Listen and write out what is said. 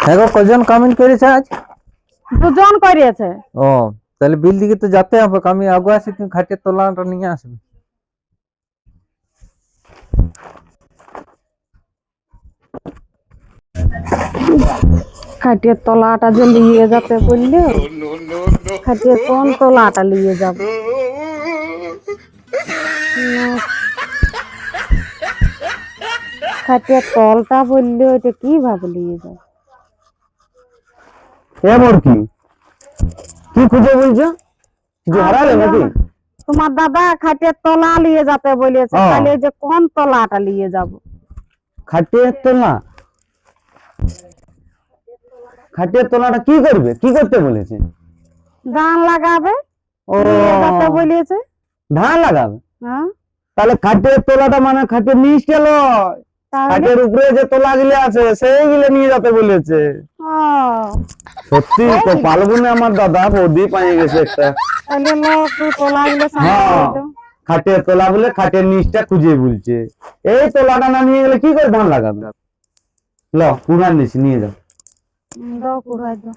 হ্যাঁ গো, কজন কমেন্ট করেছে আজ? দুজন করিয়েছে। ও, তাহলে বিল দিকে তো যেতে হবে। আমি আগে আসি, তুমি খাটের তলাটা নিয়ে আসবে। খাটিয়ে তলাটা যে নিয়ে যেতে বললে, খাটিয়ে কোন তলাটা নিয়ে যাব না, খাটিয়ে তলটা বললে ওইটা কিভাবে নিয়ে যাব? এবার কি কি খুঁজে বলছো? কিছু হারালে নাকি? তোমার দাদা খাটিয়ে তলা নিয়ে যেতে বলেছে, ও। তাহলে যে কোন তলাটা নিয়ে যাব? খাটিয়ে তোলা, খাটিয়ে তোলাটা কি করবে, কি করতে বলেছে? ধান লাগাবে, ও, নিয়ে যেতে বলেছে। ধান লাগাবে। হ্যাঁ, তাহলে খাটিয়ে তোলাটা মানে খাটিয়ে নিচটা লয়, তাহলে খাটের উপরে যে তোলা গুলো আছে সেইগুলো নিয়ে যেতে বলেছে। ও, সত্যি কপাল গুনে আমার দাদা বৌদি পাইয়ে গেছে একটা। তাহলে লোক তোলা গুলো হ্যাঁ, খাটের তোলা বলে খাটের নিচটা খুঁজে বলছে। এই তোলাটা না নিয়ে গেলে কি করে ধান লাগাবে? ল কুড়ার নিচে নিয়ে যাও। দাও কুড়াই দাও।